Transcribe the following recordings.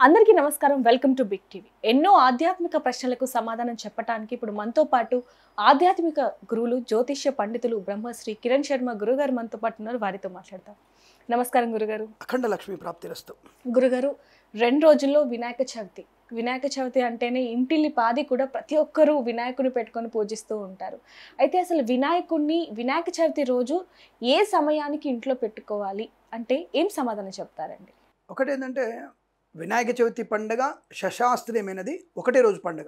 అందరికీ నమస్కారం. Welcome to big TV. ఎన్నో ఆధ్యాత్మిక ప్రశ్నలకు సమాధానం చెప్పడానికి ఇప్పుడు మనతో పాటు ఆధ్యాత్మిక గురువులు, జ్యోతిష్య పండితులు బ్రహ్మశ్రీ కిరణ్ శర్మ గురుగారు మనతో పాటు ఉన్నారు. వారితో మాట్లాడతాం. నమస్కారం గురుగారు. అఖండ లక్ష్మీ ప్రాప్తిరస్తు. గురుగారు, 2 రోజుల్లో వినాయక చవితి. వినాయక చవితి అంటేనే ఇంటిల్లి పాది కూడా ప్రతి ఒక్కరూ వినాయకుని పెట్టుకొని పూజిస్తూ ఉంటారు. అయితే అసలు వినాయక చవితి రోజు ఏ సమయానికి ఇంట్లో పెట్టుకోవాలి అంటే ఏం సమాధానం చెప్తారండి? ఒకటి ఏంటంటే వినాయక చవితి పండుగ శశాస్త్రీయమైనది, ఒకటే రోజు పండుగ,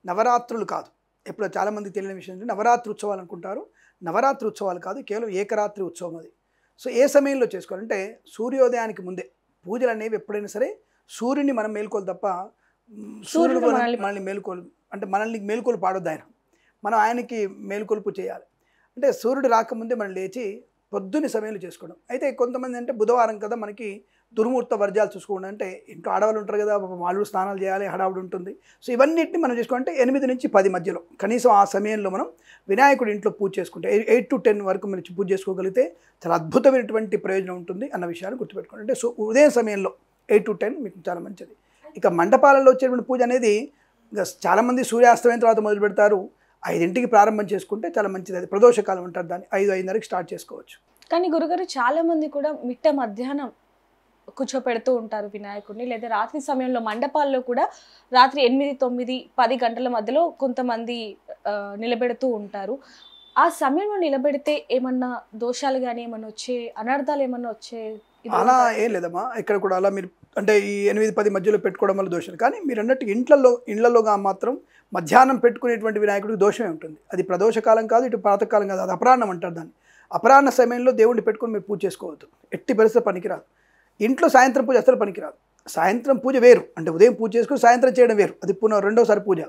నవరాత్రులు కాదు. ఎప్పుడు చాలామంది తెలియని విషయం ఏంటంటే నవరాత్రి ఉత్సవాలు అనుకుంటారు. నవరాత్రి ఉత్సవాలు కాదు, కేవలం ఏకరాత్రి ఉత్సవం అది. సో ఏ సమయంలో చేసుకోవాలంటే సూర్యోదయానికి ముందే. పూజలు అనేవి ఎప్పుడైనా సరే సూర్యుని మనం మేల్కోలు తప్ప సూర్యుడు మనల్ని మేల్కోలు అంటే మనల్ని మేల్కోలు పాడొద్దు ఆయన. మనం ఆయనకి మేల్కొలుపు చేయాలి. అంటే సూర్యుడు రాకముందే మనం లేచి పొద్దున్న సమయంలో చేసుకోవడం. అయితే కొంతమంది అంటే బుధవారం కదా మనకి దుర్ముహూర్త వర్జాలు చూసుకోండి అంటే ఇంట్లో ఆడవాళ్ళు ఉంటారు కదా, వాళ్ళు స్నానాలు చేయాలి, హడావుడి ఉంటుంది. సో ఇవన్నిటిని మనం చేసుకోవాలంటే 8 నుంచి 10 మధ్యలో కనీసం ఆ సమయంలో మనం వినాయకుడి ఇంట్లో పూజ చేసుకుంటే 8 to 10 వరకు మనం పూజ చేసుకోగలిగితే చాలా అద్భుతమైనటువంటి ప్రయోజనం ఉంటుంది అన్న విషయాన్ని గుర్తుపెట్టుకోండి. అంటే సో ఉదయం సమయంలో 8 to 10 మీకు చాలా మంచిది. ఇక మండపాలలో వచ్చేటువంటి పూజ అనేది చాలామంది సూర్యాస్తమయం తర్వాత మొదలు పెడతారు. 5ంటికి ప్రారంభం చేసుకుంటే చాలా మంచిది. అది ప్రదోషకాలం అంటారు దాన్ని. 5-5:30కి స్టార్ట్ చేసుకోవచ్చు. కానీ గురుగారు, చాలా మంది కూడా మిట్ట మధ్యాహ్నం కూర్చోపెడుతూ ఉంటారు వినాయకుడిని, లేదా రాత్రి సమయంలో మండపాల్లో కూడా రాత్రి 8, 9, 10 గంటల మధ్యలో కొంతమంది నిలబెడుతూ ఉంటారు. ఆ సమయంలో నిలబెడితే ఏమన్నా దోషాలు కానీ ఏమన్నా వచ్చే అనర్థాలు ఏమన్నా వచ్చే? అలా ఏం లేదమ్మా. ఇక్కడ కూడా అలా మీరు అంటే ఈ 8-10 మధ్యలో పెట్టుకోవడం వల్ల దోషం. కానీ మీరు అన్నట్టు ఇళ్లలోగా మాత్రం మధ్యాహ్నం పెట్టుకునేటువంటి వినాయకుడికి దోషమే ఉంటుంది. అది ప్రదోషకాలం కాదు, ఇటు ప్రాతకాలం కాదు, అది అపరాహ్నం అంటారు దాన్ని. అపరాహ్న సమయంలో దేవుడిని పెట్టుకొని మీరు పూజ చేసుకోవద్దు. ఎట్టి పరిస్థితి పనికిరాదు. ఇంట్లో సాయంత్రం పూజ అసలు పనికిరాదు. సాయంత్రం పూజ వేరు, అంటే ఉదయం పూజ చేసుకుని సాయంత్రం చేయడం వేరు, అది రెండోసారి పూజ.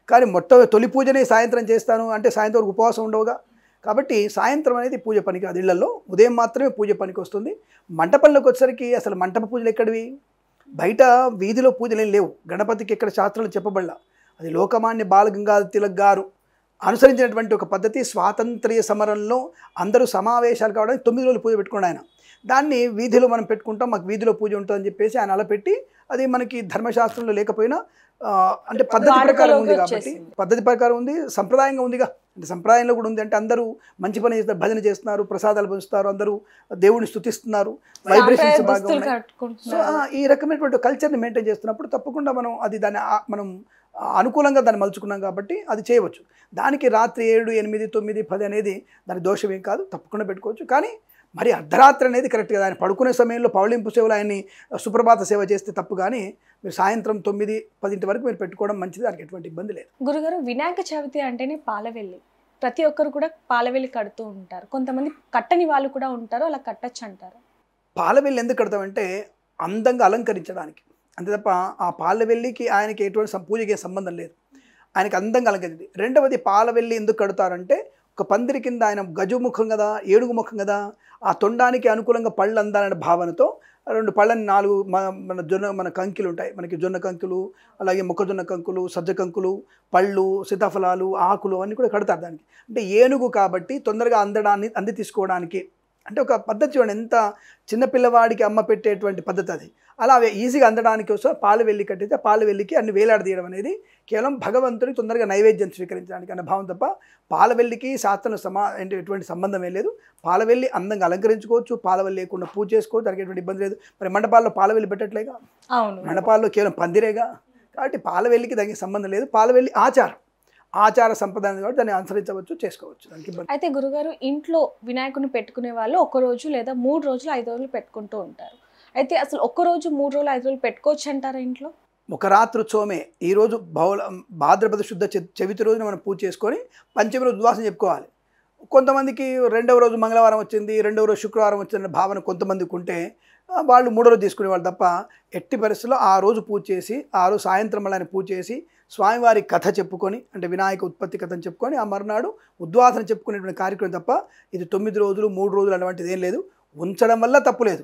కానీ తొలి పూజనే సాయంత్రం చేస్తాను అంటే సాయంత్రం వరకు ఉపవాసం ఉండవుగా. కాబట్టి సాయంత్రం అనేది పూజ పనికిరాదు. ఇళ్లలో ఉదయం మాత్రమే పూజ పనికి వస్తుంది. మంటపంలోకి వచ్చేసరికి అసలు మంటప పూజలు ఎక్కడివి? బయట వీధిలో పూజలు ఏం లేవు. గణపతికి ఎక్కడ శాస్త్రాలు చెప్పబడలా. అది లోకమాన్య బాలగంగాధర తిలక్ గారు అనుసరించినటువంటి ఒక పద్ధతి. స్వాతంత్ర్య సమరంలో అందరూ సమావేశాలు కావడానికి 9 రోజులు పూజ పెట్టుకోండి ఆయన. దాన్ని వీధిలో మనం పెట్టుకుంటాం, మాకు వీధిలో పూజ ఉంటుందని చెప్పేసి ఆయన అలా పెట్టి, అది మనకి ధర్మశాస్త్రంలో లేకపోయినా అంటే పద్ధతి ప్రకారం ఉంది కాబట్టి, పద్ధతి ప్రకారం ఉంది, సంప్రదాయంగా ఉందిగా. అంటే సంప్రదాయంలో కూడా ఉంది. అంటే అందరూ మంచి పని చేస్తారు, భజన చేస్తున్నారు, ప్రసాదాలు పంచుతారు, అందరూ దేవుడిని స్తుతిస్తున్నారు, వైబ్రేషన్స్ బాగా ఉన్నాయి. సో ఈ రకమైనటువంటి కల్చర్ని మెయింటైన్ చేస్తున్నప్పుడు తప్పకుండా మనం అనుకూలంగా దాన్ని మలుచుకున్నాం కాబట్టి అది చేయవచ్చు. దానికి రాత్రి 7, 8, 9, 10 అనేది దాని దోషం ఏం కాదు, తప్పకుండా పెట్టుకోవచ్చు. కానీ మరి అర్ధరాత్రి అనేది కరెక్ట్గా ఆయన పడుకునే సమయంలో పౌళింపు సేవలు ఆయన్ని సుప్రభాత సేవ చేస్తే తప్పు. కానీ మీరు సాయంత్రం 9, 10 వరకు మీరు పెట్టుకోవడం మంచిది, దానికి ఎటువంటి ఇబ్బంది లేదు. గురుగారు, వినాయక చవితి అంటేనే పాలవెల్లి. ప్రతి ఒక్కరు కూడా పాలవెల్లి కడుతూ ఉంటారు. కొంతమంది కట్టని వాళ్ళు కూడా ఉంటారు, అలా కట్టచ్చు అంటారు. పాలవెల్లి ఎందుకు కడతామంటే అందంగా అలంకరించడానికి, అంతే తప్ప ఆ పాలవెల్లికి ఆయనకి ఎటువంటి పూజకి సంబంధం లేదు. ఆయనకి అందంగా అలంకరించింది. రెండవది, పాలవెల్లి ఎందుకు కడతారంటే ఒక పందిరి కింద ఆయన గజముఖం కదా, ఏడుగు ముఖం కదా, ఆ తొండానికి అనుకూలంగా పళ్ళు అందాలనే భావనతో 2 పళ్ళని 4 మన కంకులు ఉంటాయి, మనకి జొన్న కంకులు, అలాగే మొక్కజొన్న కంకులు, సజ్జ కంకులు, పళ్ళు, సీతాఫలాలు, ఆకులు అన్నీ కూడా కడతారు దానికి. అంటే ఏనుగు కాబట్టి తొందరగా అంది తీసుకోవడానికి. అంటే ఒక పద్ధతి చూడండి, ఎంత చిన్నపిల్లవాడికి అమ్మ పెట్టేటువంటి పద్ధతి అది. అలా ఈజీగా అందడానికి కోసం పాలవెల్లి కట్టితే పాలవెల్లికి అన్ని వేలాడదీయడం అనేది కేవలం భగవంతుడికి తొందరగా నైవేద్యం స్వీకరించడానికి అనే భావం తప్ప పాలవెల్లికి శాస్త్రం ఎటువంటి సంబంధమే లేదు. పాలవెల్లి అందంగా అలంకరించుకోవచ్చు, పాలవెల్లి లేకుండా పూజ చేసుకోవచ్చు, దానికి ఎటువంటి ఇబ్బంది లేదు. మరి మండపాల్లో పాలవెల్లి పెట్టట్లేగా, మండపాల్లో కేవలం పందిరేగా. కాబట్టి పాలవెల్లికి దానికి సంబంధం లేదు. పాలవెల్లి ఆచార సంప్రదాయం కాబట్టి దాన్ని అనుసరించవచ్చు, చేసుకోవచ్చు, దానికి ఇబ్బంది. అయితే గురుగారు, ఇంట్లో వినాయకుని పెట్టుకునే వాళ్ళు 1 రోజు లేదా 3 రోజులు 5 రోజులు పెట్టుకుంటూ ఉంటారు. అయితే అసలు 1 రోజు 3 రోజులు 5 రోజులు పెట్టుకోవచ్చు అంటారా ఇంట్లో? ఒక రాత్రి ఉత్సవమే. ఈరోజు భాద్రపద శుద్ధ చవితి రోజున మనం పూజ చేసుకొని పంచమి రోజు ఉద్వాసం చెప్పుకోవాలి. కొంతమందికి 2వ రోజు మంగళవారం వచ్చింది, 2వ రోజు శుక్రవారం వచ్చిందనే భావన కొంతమందికి ఉంటే వాళ్ళు 3వ రోజు తీసుకునేవాళ్ళు తప్ప, ఎట్టి పరిస్థితుల్లో ఆ రోజు పూజ చేసి ఆ రోజు సాయంత్రం మళ్ళీ పూజ చేసి స్వామివారి కథ చెప్పుకొని, అంటే వినాయక ఉత్పత్తి కథను చెప్పుకొని ఆ మర్నాడు ఉద్వాసన చెప్పుకునేటువంటి కార్యక్రమం తప్ప ఇది 9 రోజులు 3 రోజులు అలాంటిది ఏం లేదు. ఉంచడం వల్ల తప్పులేదు,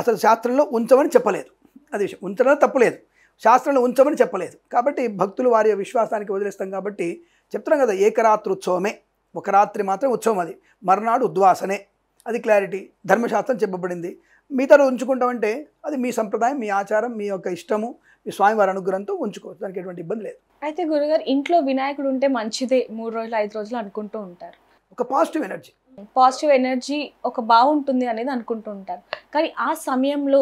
అసలు శాస్త్రంలో ఉంచమని చెప్పలేదు. అది విషయం, ఉంచడం తప్పులేదు, శాస్త్రంలో ఉంచమని చెప్పలేదు. కాబట్టి భక్తులు వారి విశ్వాసానికి వదిలేస్తాం కాబట్టి చెప్తున్నాం కదా, ఏకరాత్రి ఉత్సవమే, ఒక రాత్రి మాత్రం ఉత్సవం, అది మర్నాడు ఉద్వాసనే, అది క్లారిటీ ధర్మశాస్త్రం చెప్పబడింది. మిగతా రోజు ఉంచుకుంటామంటే అది మీ సంప్రదాయం, మీ ఆచారం, మీ యొక్క ఇష్టము, మీ స్వామివారి అనుగ్రహంతో ఉంచుకోవచ్చు, దానికి ఎటువంటి ఇబ్బంది లేదు. అయితే గురుగారు ఇంట్లో వినాయకుడు ఉంటే మంచిదే 3 రోజులు 5 రోజులు అనుకుంటూ ఉంటారు. ఒక పాజిటివ్ ఎనర్జీ. పాజిటివ్ ఎనర్జీ ఒక బాగుంటుంది అనేది అనుకుంటూ ఉంటారు. కానీ ఆ సమయంలో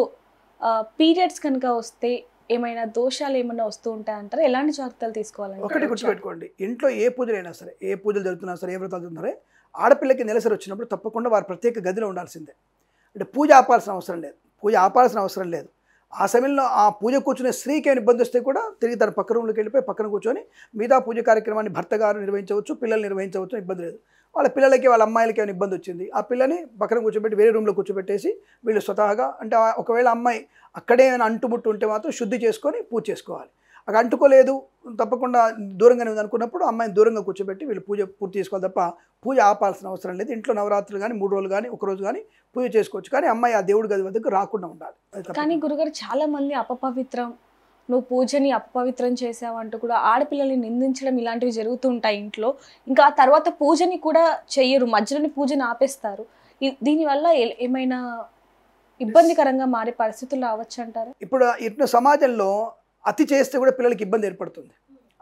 పీరియడ్స్ కనుక వస్తే ఏమైనా దోషాలు ఏమైనా వస్తూ ఉంటాయంటారా? ఎలాంటి జాగ్రత్తలు తీసుకోవాలంటే? ఒకటి గుర్తుపెట్టుకోండి, ఇంట్లో ఏ పూజలైనా సరే, ఏ పూజలు జరుగుతున్నా సరే, ఏ వ్రతాలు జరుగుతున్నారే, ఆడపిల్లకి నెలసరి వచ్చినప్పుడు తప్పకుండా వారి ప్రత్యేక గదిలో ఉండాల్సిందే. అంటే పూజ ఆపాల్సిన అవసరం లేదు, పూజ ఆపాల్సిన అవసరం లేదు. ఆ సమయంలో ఆ పూజ కూర్చునే స్త్రీకి ఏమైనా ఇబ్బంది వస్తే కూడా తిరిగి తన పక్క రూమ్లోకి వెళ్ళిపోయి పక్కన కూర్చొని మిగతా పూజ కార్యక్రమాన్ని భర్త గారు నిర్వహించవచ్చు, పిల్లలు నిర్వహించవచ్చు, ఇబ్బంది లేదు. వాళ్ళ పిల్లలకి, వాళ్ళ అమ్మాయిలకి ఏమైనా ఇబ్బంది వచ్చింది, ఆ పిల్లని పక్కన కూర్చోబెట్టి వేరే రూమ్లో కూర్చోబెట్టేసి వీళ్ళు స్వతహాగా, అంటే ఒకవేళ అమ్మాయి అక్కడే ఏమైనా అంటుముట్టు ఉంటే మాత్రం శుద్ధి చేసుకొని పూజ చేసుకోవాలి. అక్కడ అంటుకోలేదు, తప్పకుండా దూరంగానే ఉంది అనుకున్నప్పుడు అమ్మాయిని దూరంగా కూర్చోబెట్టి వీళ్ళు పూజ పూర్తి చేసుకోవాలి తప్ప పూజ ఆపాల్సిన అవసరం లేదు. ఇంట్లో నవరాత్రులు కానీ 3 రోజులు కానీ 1 రోజు కానీ పూజ చేసుకోవచ్చు, కానీ అమ్మాయి ఆ దేవుడి గది వద్దకు రాకుండా ఉండాలి. కానీ గురుగారు చాలా మంది అపపవిత్రం, నువ్వు పూజని అపవిత్రం చేసావంటూ కూడా ఆడపిల్లల్ని నిందించడం ఇలాంటివి జరుగుతూ ఉంటాయి ఇంట్లో. ఇంకా ఆ తర్వాత పూజని కూడా చెయ్యరు, మధ్యలోని పూజని ఆపేస్తారు. దీనివల్ల ఏమైనా ఇబ్బందికరంగా మారే పరిస్థితులు రావచ్చు అంటారు? ఇప్పుడు ఇట్లా సమాజంలో అతి చేస్తే కూడా పిల్లలకి ఇబ్బంది ఏర్పడుతుంది.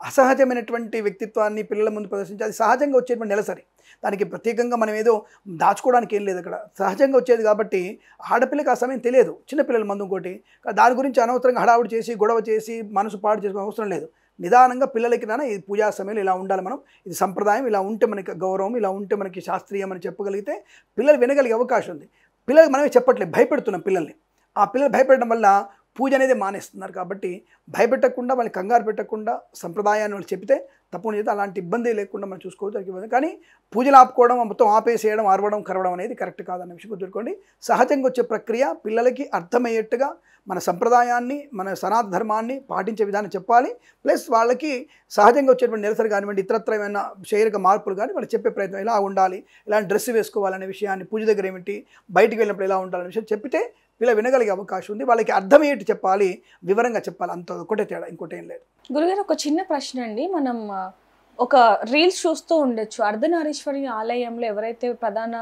అసహజమైనటువంటి వ్యక్తిత్వాన్ని పిల్లల ముందు ప్రదర్శించి అది సహజంగా వచ్చేటువంటి నెలసరి, దానికి ప్రత్యేకంగా మనం ఏదో దాచుకోవడానికి ఏం లేదు, అక్కడ సహజంగా వచ్చేది. కాబట్టి ఆడపిల్లకి ఆ సమయం తెలియదు, చిన్నపిల్లల మందు ఇంకోటి, దాని గురించి అనవసరంగా హడావుడి చేసి గొడవ చేసి మనసు పాడు చేసుకోవడం అవసరం లేదు. నిదానంగా పిల్లలకి నాన్న ఈ పూజా సమయంలో ఇలా ఉండాలి, మనం ఇది సంప్రదాయం, ఇలా ఉంటే మనకి గౌరవం, ఇలా ఉంటే మనకి శాస్త్రీయం అని చెప్పగలిగితే పిల్లలు వినగలిగే అవకాశం ఉంది. పిల్లలకి మనమే చెప్పట్లేదు, భయపెడుతున్నాం పిల్లల్ని. ఆ పిల్లలు భయపెట్టడం వల్ల పూజ అనేది మానేస్తున్నారు. కాబట్టి భయపెట్టకుండా, వాళ్ళని కంగారు పెట్టకుండా సంప్రదాయాన్ని వాళ్ళు చెప్తే తప్పకుండా చేస్తే అలాంటి ఇబ్బంది లేకుండా మనం చూసుకోవచ్చు. కానీ పూజలు ఆపుకోవడం, మొత్తం ఆపేసేయడం, అరవడం, కరవడం అనేది కరెక్ట్ కాదన్న విషయం గుర్తుపెట్టుకోండి. సహజంగా వచ్చే ప్రక్రియ పిల్లలకి అర్థమయ్యేట్టుగా మన సంప్రదాయాన్ని, మన సనాతన ధర్మాన్ని పాటించే విధానం చెప్పాలి. ప్లస్ వాళ్ళకి సహజంగా వచ్చేటువంటి నెలసరి కానివ్వండి, ఇతరత్ర ఏమైనా శారీరక మార్పులు కానీ వాళ్ళు చెప్పే ప్రయత్నం, ఇలా ఉండాలి, ఇలాంటి డ్రెస్ వేసుకోవాలనే విషయాన్ని, పూజ దగ్గర ఏమిటి, బయటికి వెళ్ళినప్పుడు ఎలా ఉండాలనే విషయం చెప్పితే ఇలా వినగలిగే అవకాశం ఉంది. వాళ్ళకి అర్థమయ్యేట్టు చెప్పాలి, వివరంగా చెప్పాలి, అంత ఒకటే తేడా, ఇంకోటి ఏం లేదు. గురుగారు ఒక చిన్న ప్రశ్న అండి, మనం ఒక రీల్స్ చూస్తూ ఉండొచ్చు, అర్ధనారీశ్వరి ఆలయంలో ఎవరైతే ప్రధాన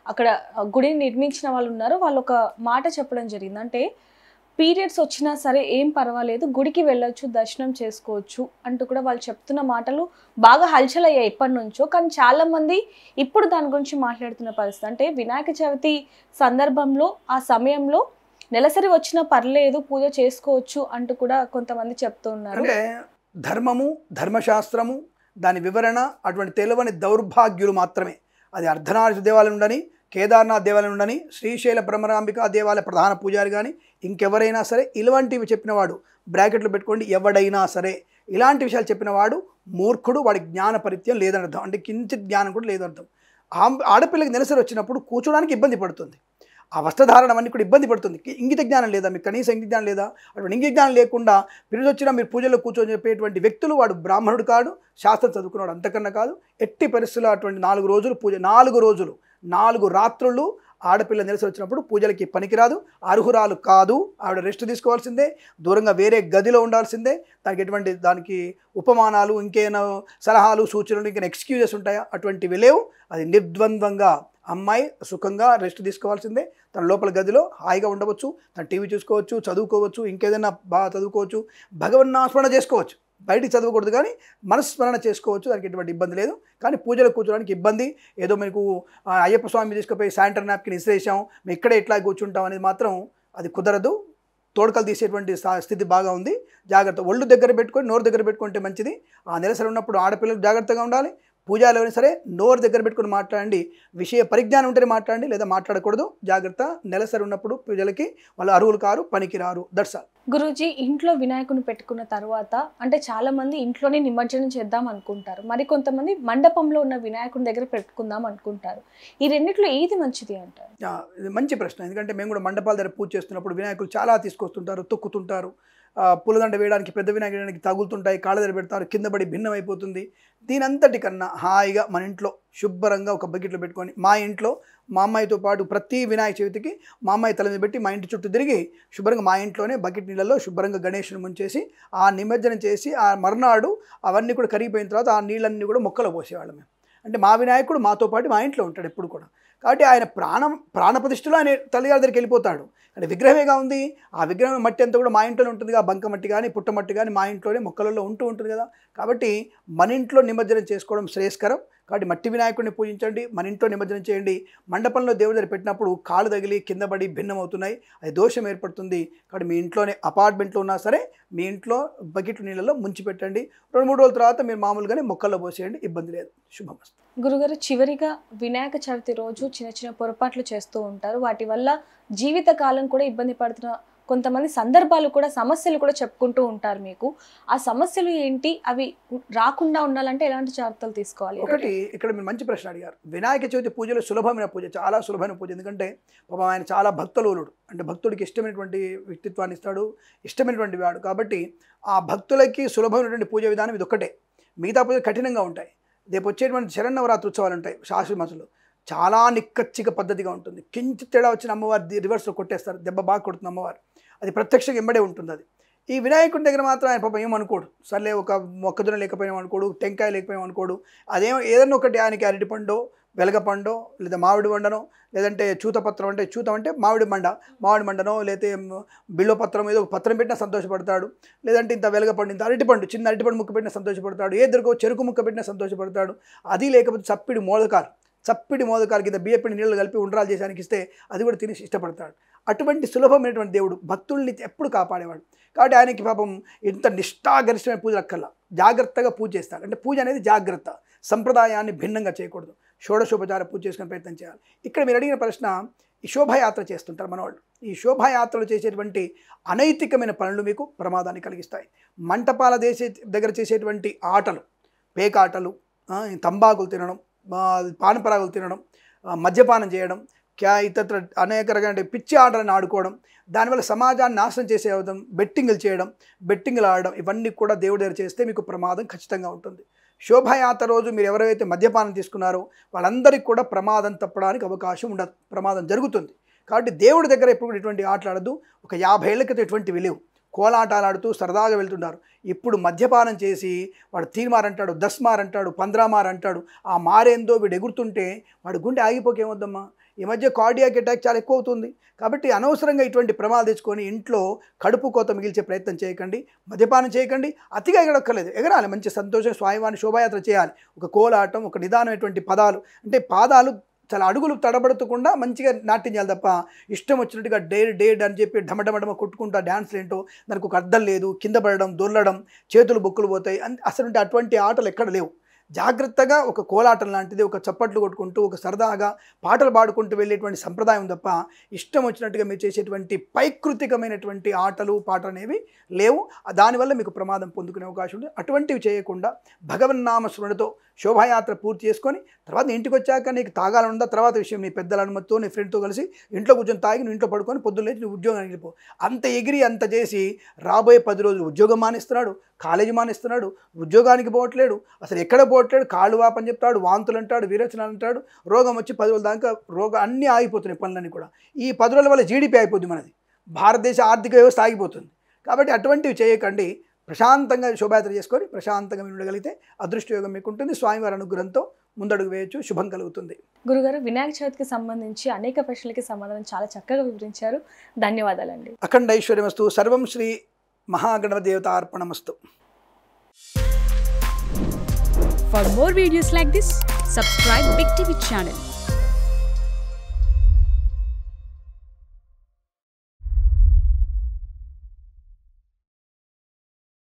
అక్కడ గుడిని నిర్మించిన వాళ్ళు ఉన్నారో వాళ్ళు ఒక మాట చెప్పడం జరిగింది. అంటే పీరియడ్స్ వచ్చినా సరే ఏం పర్వాలేదు, గుడికి వెళ్ళొచ్చు, దర్శనం చేసుకోవచ్చు అంటూ కూడా వాళ్ళు చెప్తున్న మాటలు బాగా హల్చల్ అయ్యాయి ఎప్పటి నుంచో. కానీ చాలామంది ఇప్పుడు దాని గురించి మాట్లాడుతున్న పరిస్థితి, అంటే వినాయక చవితి సందర్భంలో ఆ సమయంలో నెలసరి వచ్చినా పర్లేదు, పూజ చేసుకోవచ్చు అంటూ కూడా కొంతమంది చెప్తూ ఉన్నారు. అంటే ధర్మము, ధర్మశాస్త్రము, దాని వివరణ అటువంటి తెలియని దౌర్భాగ్యులు మాత్రమే. అది అర్ధనారీశ్వర దేవాలయం ఉండని, కేదార్నాథ్ దేవాలయం ఉండని, శ్రీశైల భ్రమరాంబిక దేవాలయ ప్రధాన పూజారి కానీ ఇంకెవరైనా సరే ఇలాంటివి చెప్పినవాడు, బ్రాకెట్లు పెట్టుకోండి, ఎవడైనా సరే ఇలాంటి విషయాలు చెప్పినవాడు మూర్ఖుడు, వాడి జ్ఞాన పరిత్యం లేదని అర్థం. అంటే కించిత్ జ్ఞానం కూడా లేదర్థం. ఆడపిల్లకి నెలసరి వచ్చినప్పుడు కూర్చోడానికి ఇబ్బంది పడుతుంది, ఆ వస్త్రధారణ అవన్నీ కూడా ఇబ్బంది పడుతుంది. ఇంగిత జ్ఞానం లేదా మీకు, కనీసం ఇంగిత జ్ఞానం లేదా? అటువంటి ఇంగిత జ్ఞానం లేకుండా పిల్లలు వచ్చినా మీరు పూజల్లో కూర్చొని చెప్పేటువంటి వ్యక్తులు వాడు బ్రాహ్మణుడు కాడు, శాస్త్రం చదువుకున్నాడు అంతకన్నా కాదు. ఎట్టి పరిస్థితుల్లో అటువంటి 4 రోజులు పూజ, 4 రోజులు 4 రాత్రులు ఆడపిల్ల నెలసరి వచ్చినప్పుడు పూజలకి పనికిరాదు, అర్హురాలు కాదు. ఆవిడ రెస్ట్ తీసుకోవాల్సిందే, దూరంగా వేరే గదిలో ఉండాల్సిందే. దానికి ఉపమానాలు, ఇంకేమైనా సలహాలు, సూచనలు, ఇంకేమైనా ఎక్స్క్యూజెస్ ఉంటాయా? అటువంటివి లేవు. అది నిర్ద్వంద్వంగా అమ్మాయి సుఖంగా రెస్ట్ తీసుకోవాల్సిందే. తన లోపల గదిలో హాయిగా ఉండవచ్చు, తన టీవీ చూసుకోవచ్చు, చదువుకోవచ్చు, ఇంకేదైనా బాగా చదువుకోవచ్చు, భగవన్నాస్మరణ చేసుకోవచ్చు. బయటికి చదవకూడదు కానీ మనస్మరణ చేసుకోవచ్చు, దానికి ఎటువంటి ఇబ్బంది లేదు. కానీ పూజలు కూర్చోడానికి ఇబ్బంది, ఏదో మీకు అయ్యప్ప స్వామి తీసుకుపోయి శానిటరీ నాప్కిన్ ఇసిరేసాం, మేము ఇక్కడే ఇట్లా కూర్చుంటాం అనేది మాత్రం అది కుదరదు. తోడకలు తీసేటువంటి స్థితి బాగా ఉంది. జాగ్రత్త, ఒళ్ళు దగ్గర పెట్టుకొని నోరు దగ్గర పెట్టుకుంటే మంచిది. ఆ నెలసరి ఉన్నప్పుడు ఆడపిల్లలు జాగ్రత్తగా ఉండాలి. పూజలు అయినా సరే నోరు దగ్గర పెట్టుకుని మాట్లాడండి, విషయ పరిజ్ఞానం ఉంటేనే మాట్లాడండి, లేదా మాట్లాడకూడదు. జాగ్రత్త, నెలసరి ఉన్నప్పుడు పూజలకి వాళ్ళు అర్హులు కారు, పనికి రారు. That's all. గురూజీ, ఇంట్లో వినాయకుని పెట్టుకున్న తర్వాత అంటే చాలా మంది ఇంట్లోనే నిమజ్జనం చేద్దాం అనుకుంటారు, మరి కొంతమంది మండపంలో ఉన్న వినాయకుని దగ్గర పెట్టుకుందాం అనుకుంటారు. ఈ రెండిట్లో ఏది మంచిది అంటారు? ఇది మంచి ప్రశ్న. ఎందుకంటే మేము కూడా మండపాల దగ్గర పూజ చేస్తున్నప్పుడు వినాయకులు చాలా తీసుకొస్తుంటారు, తొక్కుతుంటారు. పూలదండ వేయడానికి పెద్ద వినాయకుడికి తగులుతుంటాయి, కాళ్ళ దగ్గర పెడతారు, కింద పడి భిన్నం అయిపోతుంది. దీనంతటికన్నా హాయిగా మన ఇంట్లో శుభ్రంగా ఒక బకెట్లో పెట్టుకొని, మా ఇంట్లో మా అమ్మాయితో పాటు ప్రతి వినాయక చవితికి మా అమ్మాయి తల మీద పెట్టి మా ఇంటి చుట్టూ తిరిగి శుభ్రంగా మా ఇంట్లోనే బకెట్ నీళ్ళలో శుభ్రంగా గణేషుని ముంచేసి ఆ నిమజ్జనం చేసి ఆ మర్నాడు అవన్నీ కూడా కరిగిపోయిన తర్వాత ఆ నీళ్ళన్నీ కూడా మొక్కలో పోసేవాళ్ళం మేము. అంటే మా వినాయకుడు మాతో పాటు మా ఇంట్లో ఉంటాడు ఎప్పుడు కూడా. కాబట్టి ఆయన ప్రాణప్రతిష్ఠలో ఆయన తల్లిగారి దగ్గరికి వెళ్ళిపోతాడు. అంటే విగ్రహమేగా ఉంది, ఆ విగ్రహం మట్టి అంతా కూడా మా ఇంట్లోనే ఉంటుందిగా, బంక మట్టి కానీ పుట్టమట్టి కానీ మా ఇంట్లోనే మొక్కలలో ఉంటుంది కదా. కాబట్టి మన ఇంట్లో నిమజ్జనం చేసుకోవడం శ్రేయస్కరం. కాబట్టి మట్టి వినాయకుడిని పూజించండి, మన ఇంట్లో నిమజ్జనం చేయండి. మండపంలో దేవుడి దగ్గర పెట్టినప్పుడు కాలు తగిలి కింద పడి భిన్నం అవుతున్నాయి, అది దోషం ఏర్పడుతుంది. కాబట్టి మీ ఇంట్లోనే అపార్ట్మెంట్లో ఉన్నా సరే మీ ఇంట్లో బకెట్లు నీళ్ళలో ముంచి పెట్టండి. 2-3 రోజుల తర్వాత మీరు మామూలుగానే మొక్కల్లో పోసేయండి, ఇబ్బంది లేదు. శుభమస్తు. గురుగారు, చివరిగా వినాయక చవితి రోజు చిన్న చిన్న పొరపాట్లు చేస్తూ ఉంటారు, వాటి వల్ల జీవితకాలం కూడా ఇబ్బంది పడుతున్న కొంతమంది సందర్భాలు కూడా, సమస్యలు కూడా చెప్పుకుంటూ ఉంటారు మీకు. ఆ సమస్యలు ఏంటి, అవి రాకుండా ఉండాలంటే ఎలాంటి జాగ్రత్తలు తీసుకోవాలి? ఒకటి, ఇక్కడ మీరు మంచి ప్రశ్న అడిగారు. వినాయక చవితి పూజలో సులభమైన పూజ, చాలా సులభమైన పూజ. ఎందుకంటే పాపం ఆయన చాలా భక్తులుడు, అంటే భక్తుడికి ఇష్టమైనటువంటి వ్యక్తిత్వాన్ని ఇస్తాడు, ఇష్టమైనటువంటి వాడు. కాబట్టి ఆ భక్తులకి సులభమైనటువంటి పూజ విధానం ఇది ఒక్కటే. మిగతా పూజ కఠినంగా ఉంటాయి. రేపు వచ్చేటువంటి శరన్నవరాత్రి ఉత్సవాలు ఉంటాయి శాశ్వత మాసంలో, చాలా నిక్కచ్చిక పద్ధతిగా ఉంటుంది. కించి తేడా వచ్చిన అమ్మవారి రివర్స్లో కొట్టేస్తారు, దెబ్బ బాగా కొడుతుంది అమ్మవారు, అది ప్రత్యక్షంగా ఎంబడే ఉంటుంది. అది ఈ వినాయకుడి దగ్గర మాత్రం ఆయన పాపం ఏమనుకోడు, సర్లే ఒక మొక్కజొన్న లేకపోయాం అనుకోడు, టెంకాయ లేకపోయాం అనుకోడు, అదేమో ఏదన్నా ఒకటి ఆయనకి అరటిపండో వెలగపండో లేదా మామిడి మండనో, లేదంటే చూతపత్రం అంటే చూతం అంటే మామిడి మండనో, లేకపోతే బిల్వపత్రం ఏదో ఒక పత్రం పెట్టినా సంతోషపడతాడు, లేదంటే ఇంత వెలగపండు, ఇంత అరటిపండు, చిన్న అరటిపండు ముక్క పెట్టినా సంతోషపడతాడు, ఏ దొరకో చెరుకు ముక్క పెట్టినా సంతోషపడతాడు. అది లేకపోతే చప్పిడి మోదకాలు కింద బియ్యపిండి నీళ్ళు కలిపి ఉండ్రాలు చేసానికి ఇస్తే అది కూడా తిని ఇష్టపడతాడు. అటువంటి సులభమైనటువంటి దేవుడు, భక్తుల్ని ఎప్పుడు కాపాడేవాడు. కాబట్టి ఆయనకి పాపం ఇంత నిష్ఠాగరిష్టమైన పూజలు అక్కర్లా, జాగ్రత్తగా పూజ చేస్తాడు. అంటే పూజ అనేది జాగ్రత్త, సంప్రదాయాన్ని భిన్నంగా చేయకూడదు, షోడశోపచార పూజ చేసుకునే ప్రయత్నం చేయాలి. ఇక్కడ మీరు అడిగిన ప్రశ్న, ఈ శోభాయాత్ర చేస్తుంటారు మనవాళ్ళు. ఈ శోభాయాత్రలు చేసేటువంటి అనైతికమైన పనులు మీకు ప్రమాదాన్ని కలిగిస్తాయి. మంటపాల దగ్గర చేసేటువంటి ఆటలు, పేకాటలు, తంబాకులు తినడం, పానపరాగులు తినడం, మద్యపానం చేయడం, ఇతర అనేక రకాల పిచ్చి ఆటలను ఆడుకోవడం, దానివల్ల సమాజాన్ని నాశనం చేసే అవుతాం, బెట్టింగ్లు ఆడడం, ఇవన్నీ కూడా దేవుడి దగ్గర చేస్తే మీకు ప్రమాదం ఖచ్చితంగా ఉంటుంది. శోభాయాత్ర రోజు మీరు ఎవరైతే మద్యపానం తీసుకున్నారో వాళ్ళందరికీ కూడా ప్రమాదం తప్పడానికి అవకాశం ఉండదు, ప్రమాదం జరుగుతుంది. కాబట్టి దేవుడి దగ్గర ఎప్పుడు ఇటువంటి ఆటలాడదు. ఒక 50 ఏళ్ల క్రితం ఎటువంటివి లేవు, కోలాటాలు ఆడుతూ సరదాగా వెళ్తున్నారు. ఇప్పుడు మద్యపానం చేసి వాడు తీర్మార్ అంటాడు, 10 మార్ అంటాడు, 15 మార్ అంటాడు. ఆ మారేందో వీడు ఎగురుతుంటే వాడు గుండె ఆగిపోకేమొద్దమ్మా. ఈ మధ్య కార్డియాక్ అటాక్ చాలా ఎక్కువ అవుతుంది. కాబట్టి అనవసరంగా ఇటువంటి ప్రమాదాలు తెచ్చుకొని ఇంట్లో కడుపు కోత మిగిల్చే ప్రయత్నం చేయకండి, మద్యపానం చేయకండి. అతిగా ఎగరక్కర్లేదు, ఎగరాలి, మంచి సంతోషం స్వామివారిని శోభాయాత్ర చేయాలి. ఒక కోలాటం, ఒక నిదానమైనటువంటి పదాలు, అంటే పాదాలు చాలా అడుగులు తడబడుతకుండా మంచిగా నాట్యం చేయాలి తప్ప ఇష్టం వచ్చినట్టుగా డేడ్ అని చెప్పి ఢమఢమడమ కొట్టుకుంటా డ్యాన్స్లు ఏంటో దానికి ఒక అర్థం లేదు. కింద పడడం, దొర్లడం, చేతులు బొక్కులు పోతాయి, అసలు అటువంటి ఆటలు ఎక్కడ లేవు. జాగ్రత్తగా ఒక కోలాటం లాంటిది, ఒక చప్పట్లు కొట్టుకుంటూ ఒక సరదాగా పాటలు పాడుకుంటూ వెళ్ళేటువంటి సంప్రదాయం తప్ప ఇష్టం వచ్చినట్టుగా మీరు చేసేటువంటి పైకృతికమైనటువంటి ఆటలు పాటలు అనేవి లేవు. దానివల్ల మీకు ప్రమాదం పొందుకునే అవకాశం ఉంది. అటువంటివి చేయకుండా భగవన్నామ స్మరణతో శోభాయాత్ర పూర్తి చేసుకొని తర్వాత ఇంటికి వచ్చాక నీకు తాగాలనుందా తర్వాత విషయం, నీ పెద్దల అనుమతితో నీ ఫ్రెండ్తో కలిసి ఇంట్లో కూర్చొని తాగి నువ్వు ఇంట్లో పడుకొని పొద్దున్న లేచి నువ్వు ఉద్యోగానికి వెళ్ళిపో. అంత ఎగిరి అంత చేసి రాబోయే 10 రోజులు ఉద్యోగం మానేస్తున్నాడు, కాలేజీ మానేస్తున్నాడు, ఉద్యోగానికి పోవట్లేడు, అసలు ఎక్కడ పోవట్లేడు, కాళ్ళు వాపని చెప్తాడు, వాంతులు అంటాడు, విరేచనాలు అంటాడు, రోగం వచ్చి 10 రోజుల దాకా అన్నీ ఆగిపోతున్నాయి పనులన్నీ కూడా. ఈ 10 రోజుల వల్ల జీడిపి అయిపోద్ది, మనది భారతదేశ ఆర్థిక వ్యవస్థ ఆగిపోతుంది. కాబట్టి అటువంటివి చేయకండి. ప్రశాంతంగా శోభాయాత్ర చేసుకొని ప్రశాంతంగా ఉండగలిగితే అదృష్టయోగం మీకు ఉంటుంది. స్వామివారి అనుగ్రహంతో ముందడుగు వేయచ్చు, శుభం కలుగుతుంది. గురుగారు, వినాయక చవితికి సంబంధించి అనేక ప్రశ్నలకి సమాధానం చాలా చక్కగా వివరించారు. ధన్యవాదాలండి. అఖండ ఐశ్వర్యమస్తు. సర్వం Shri Mahaganapati దేవతార్పణమస్తు. For more videos like this, subscribe Big TV channel.